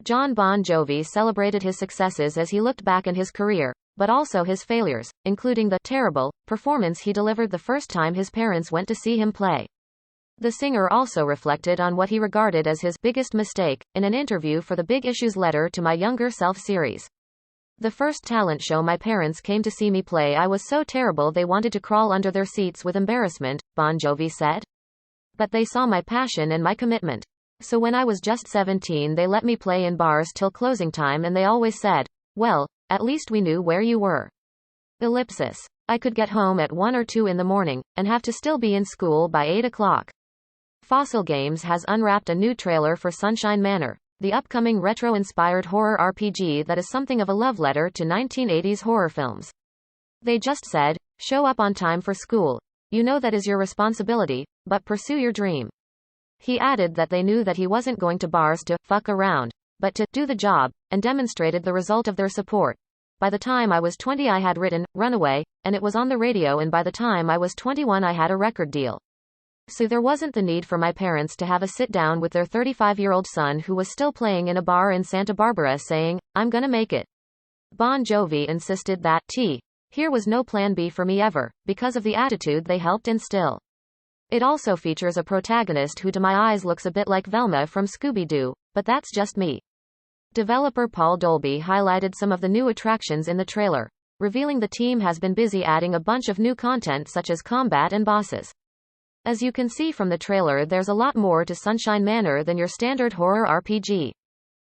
Jon Bon Jovi celebrated his successes as he looked back on his career, but also his failures, including the terrible performance he delivered the first time his parents went to see him play. The singer also reflected on what he regarded as his biggest mistake in an interview for the Big Issues Letter to My Younger Self series. The first talent show my parents came to see me play, I was so terrible they wanted to crawl under their seats with embarrassment, Bon Jovi said. But they saw my passion and my commitment. So when I was just 17 they let me play in bars till closing time and they always said, well, at least we knew where you were. Ellipsis. I could get home at 1 or 2 in the morning, and have to still be in school by 8 o'clock. Fossil Games has unwrapped a new trailer for Sunshine Manor, the upcoming retro-inspired horror RPG that is something of a love letter to 1980s horror films. They just said, show up on time for school. You know that is your responsibility, but pursue your dream. He added that they knew that he wasn't going to bars to fuck around, but to do the job, and demonstrated the result of their support. By the time I was 20 I had written Runaway, and it was on the radio, and by the time I was 21 I had a record deal. So there wasn't the need for my parents to have a sit-down with their 35-year-old son who was still playing in a bar in Santa Barbara saying, I'm gonna make it. Bon Jovi insisted that, here was no plan B for me ever, because of the attitude they helped instill. It also features a protagonist who to my eyes looks a bit like Velma from Scooby-Doo, but that's just me. Developer Paul Dolby highlighted some of the new attractions in the trailer, revealing the team has been busy adding a bunch of new content such as combat and bosses. As you can see from the trailer, there's a lot more to Sunshine Manor than your standard horror RPG.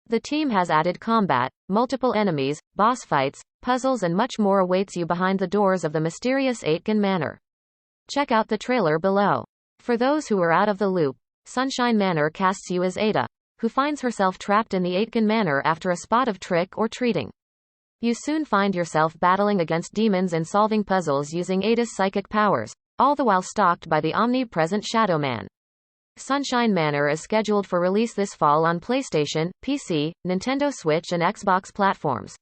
The team has added combat, multiple enemies, boss fights, puzzles and much more awaits you behind the doors of the mysterious Aitken Manor. Check out the trailer below. For those who are out of the loop, Sunshine Manor casts you as Ada, who finds herself trapped in the Aitken Manor after a spot of trick-or-treating. You soon find yourself battling against demons and solving puzzles using Ada's psychic powers, all the while stalked by the omnipresent Shadow Man. Sunshine Manor is scheduled for release this fall on PlayStation, PC, Nintendo Switch and Xbox platforms.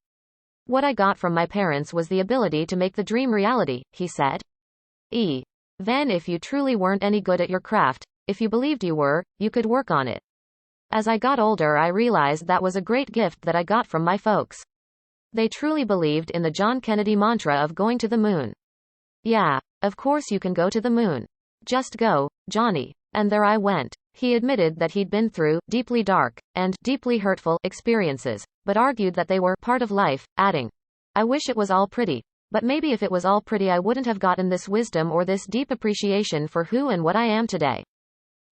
What I got from my parents was the ability to make the dream reality, he said. Then if you truly weren't any good at your craft, if you believed you were, you could work on it. As I got older I realized that was a great gift that I got from my folks. They truly believed in the John Kennedy mantra of going to the moon. Yeah, of course you can go to the moon. Just go, Johnny. And there I went. He admitted that he'd been through deeply dark and deeply hurtful experiences, but argued that they were part of life, adding, I wish it was all pretty, but maybe if it was all pretty I wouldn't have gotten this wisdom or this deep appreciation for who and what I am today.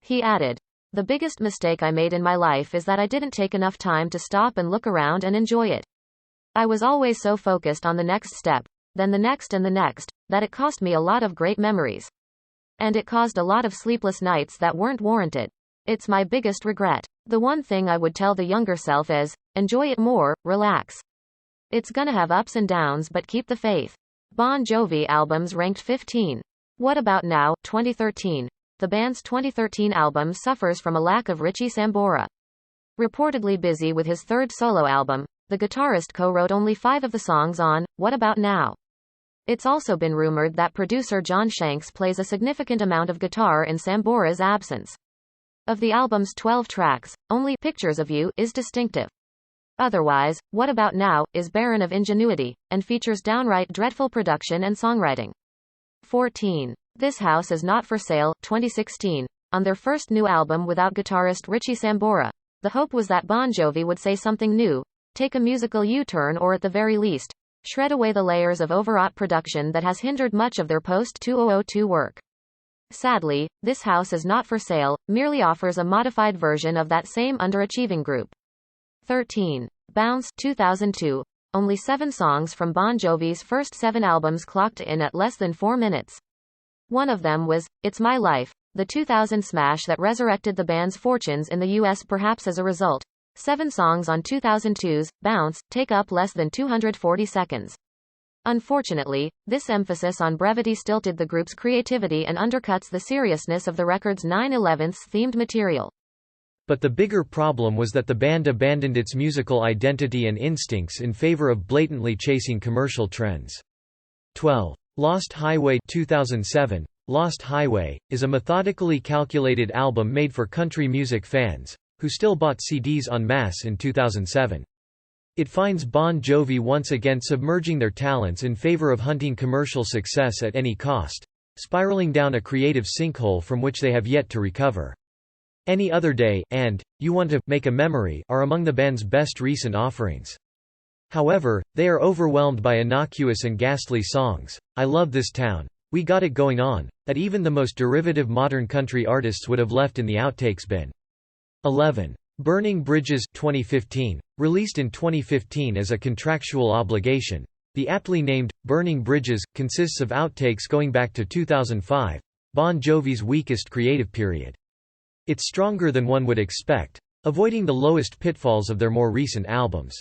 He added, the biggest mistake I made in my life is that I didn't take enough time to stop and look around and enjoy it. I was always so focused on the next step, then the next and the next, that it cost me a lot of great memories. And it caused a lot of sleepless nights that weren't warranted. It's my biggest regret. The one thing I would tell the younger self is, enjoy it more, relax. It's gonna have ups and downs but keep the faith. Bon Jovi albums ranked 15. What About Now, 2013. The band's 2013 album suffers from a lack of Richie Sambora. Reportedly busy with his third solo album, the guitarist co-wrote only 5 of the songs on What About Now. It's also been rumored that producer John Shanks plays a significant amount of guitar in Sambora's absence. Of the album's 12 tracks, only Pictures of You is distinctive. Otherwise, What About Now is barren of ingenuity, and features downright dreadful production and songwriting. 14. This House Is Not For Sale, 2016. On their first new album without guitarist Richie Sambora, the hope was that Bon Jovi would say something new, take a musical U-turn or at the very least, shred away the layers of overwrought production that has hindered much of their post-2002 work. Sadly, This House Is Not For Sale merely offers a modified version of that same underachieving group. 13. Bounce, 2002. Only 7 songs from Bon Jovi's first 7 albums clocked in at less than 4 minutes. One of them was It's My Life, the 2000 smash that resurrected the band's fortunes in the US. Perhaps as a result, 7 songs on 2002's Bounce take up less than 240 seconds. Unfortunately, this emphasis on brevity stilted the group's creativity and undercuts the seriousness of the record's 9/11 themed material. But the bigger problem was that the band abandoned its musical identity and instincts in favor of blatantly chasing commercial trends. 12. Lost Highway, 2007. Lost Highway is a methodically calculated album made for country music fans, who still bought CDs en masse in 2007. It finds Bon Jovi once again submerging their talents in favor of hunting commercial success at any cost, spiraling down a creative sinkhole from which they have yet to recover. Any Other Day and You Want to Make a Memory are among the band's best recent offerings. However, they are overwhelmed by innocuous and ghastly songs, I Love This Town, We Got It Going On, that even the most derivative modern country artists would have left in the outtakes bin. 11. Burning Bridges 2015, released in 2015 as a contractual obligation. The aptly named Burning Bridges consists of outtakes going back to 2005, Bon Jovi's weakest creative period. It's stronger than one would expect, avoiding the lowest pitfalls of their more recent albums.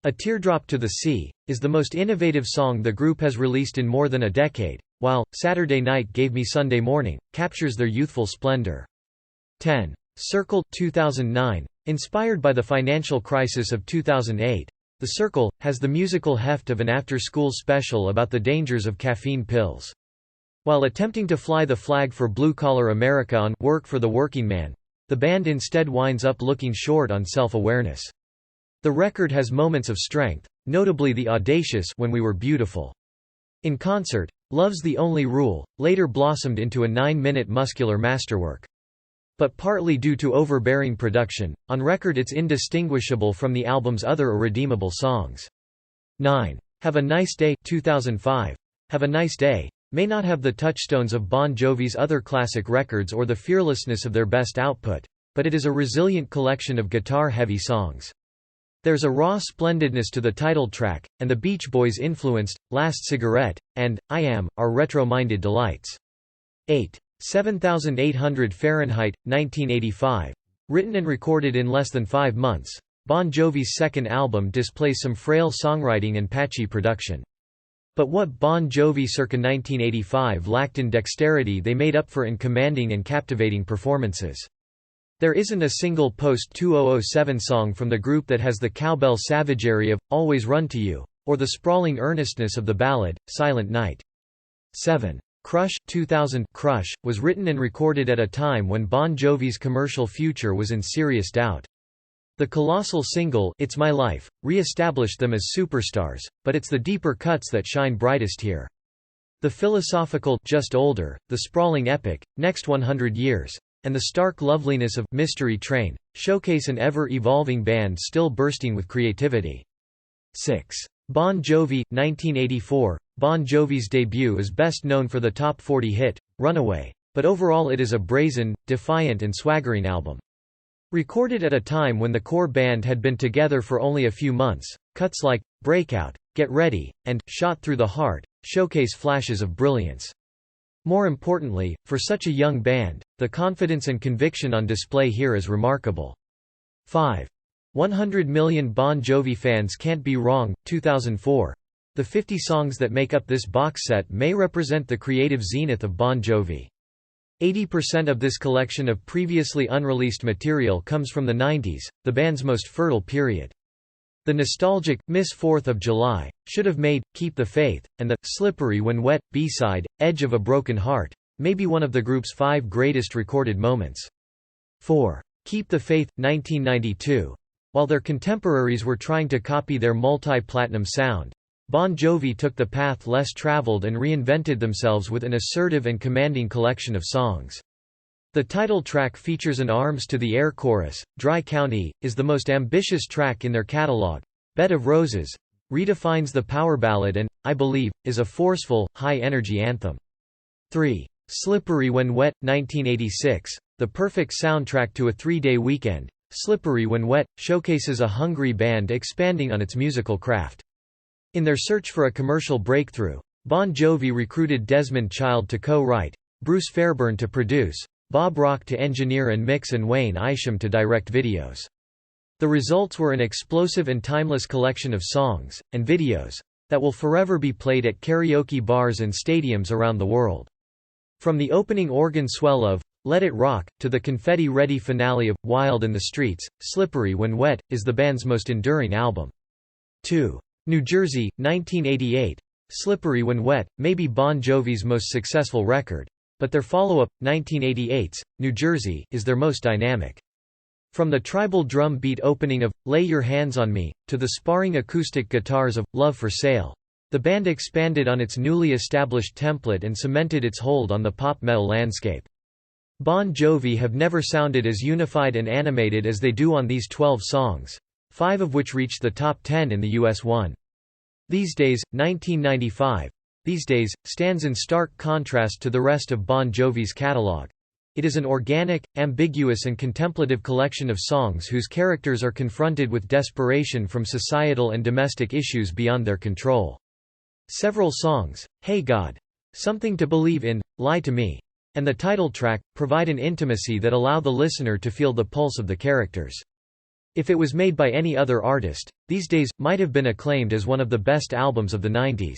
A Teardrop to the Sea is the most innovative song the group has released in more than a decade, while Saturday Night Gave Me Sunday Morning captures their youthful splendor. 10. Circle 2009, inspired by the financial crisis of 2008, The Circle has the musical heft of an after-school special about the dangers of caffeine pills. While attempting to fly the flag for blue-collar America on Work for the Working Man, the band instead winds up looking short on self-awareness. The record has moments of strength, notably the audacious When We Were Beautiful. In concert, Love's the Only Rule later blossomed into a 9-minute muscular masterwork. But partly due to overbearing production, on record it's indistinguishable from the album's other irredeemable songs. 9. Have a Nice Day 2005. Have a Nice Day may not have the touchstones of Bon Jovi's other classic records or the fearlessness of their best output, but it is a resilient collection of guitar-heavy songs. There's a raw splendidness to the title track, and the Beach Boys influenced Last Cigarette and I Am are retro-minded delights. 8. 7800 Fahrenheit, 1985. Written and recorded in less than 5 months, Bon Jovi's second album displays some frail songwriting and patchy production. But what Bon Jovi circa 1985 lacked in dexterity they made up for in commanding and captivating performances. There isn't a single post-2007 song from the group that has the cowbell savagery of Always Run to You, or the sprawling earnestness of the ballad, Silent Night. 7. Crush 2000 Crush was written and recorded at a time when Bon Jovi's commercial future was in serious doubt. The colossal single It's My Life re-established them as superstars, but it's the deeper cuts that shine brightest here. The philosophical Just Older, the sprawling epic Next 100 Years, and the stark loveliness of Mystery Train showcase an ever-evolving band still bursting with creativity. 6. Bon Jovi 1984. Bon Jovi's debut is best known for the top 40 hit, Runaway, but overall it is a brazen, defiant and swaggering album. Recorded at a time when the core band had been together for only a few months, cuts like Breakout, Get Ready, and Shot Through the Heart showcase flashes of brilliance. More importantly, for such a young band, the confidence and conviction on display here is remarkable. 5. 100 Million Bon Jovi Fans Can't Be Wrong, 2004. The 50 songs that make up this box set may represent the creative zenith of Bon Jovi. 80% of this collection of previously unreleased material comes from the 90s, the band's most fertile period. The nostalgic Miss 4th of July, Should Have Made, Keep the Faith, and the Slippery When Wet B-side, Edge of a Broken Heart, may be one of the group's 5 greatest recorded moments. 4. Keep the Faith, 1992. While their contemporaries were trying to copy their multi-platinum sound, Bon Jovi took the path less traveled and reinvented themselves with an assertive and commanding collection of songs. The title track features an Arms to the Air chorus. Dry County is the most ambitious track in their catalog. Bed of Roses redefines the power ballad and, I Believe, is a forceful, high-energy anthem. 3. Slippery When Wet, 1986, the perfect soundtrack to a 3-day weekend. Slippery When Wet showcases a hungry band expanding on its musical craft. In their search for a commercial breakthrough, Bon Jovi recruited Desmond Child to co-write, Bruce Fairbairn to produce, Bob Rock to engineer and mix and Wayne Isham to direct videos. The results were an explosive and timeless collection of songs, and videos, that will forever be played at karaoke bars and stadiums around the world. From the opening organ swell of Let It Rock, to the confetti-ready finale of Wild in the Streets, Slippery When Wet is the band's most enduring album. 2. New Jersey, 1988. Slippery When Wet may be Bon Jovi's most successful record, but their follow-up, 1988's New Jersey, is their most dynamic. From the tribal drum beat opening of "Lay Your Hands on Me" to the sparring acoustic guitars of "Love for Sale," the band expanded on its newly established template and cemented its hold on the pop metal landscape. Bon Jovi have never sounded as unified and animated as they do on these 12 songs, 5 of which reached the top 10 in the US. These Days, 1995. These Days stands in stark contrast to the rest of Bon Jovi's catalog. It is an organic, ambiguous and contemplative collection of songs whose characters are confronted with desperation from societal and domestic issues beyond their control. Several songs, Hey God, Something to Believe in, Lie to Me, and the title track, provide an intimacy that allow the listener to feel the pulse of the characters. If it was made by any other artist, These Days might have been acclaimed as one of the best albums of the 90s.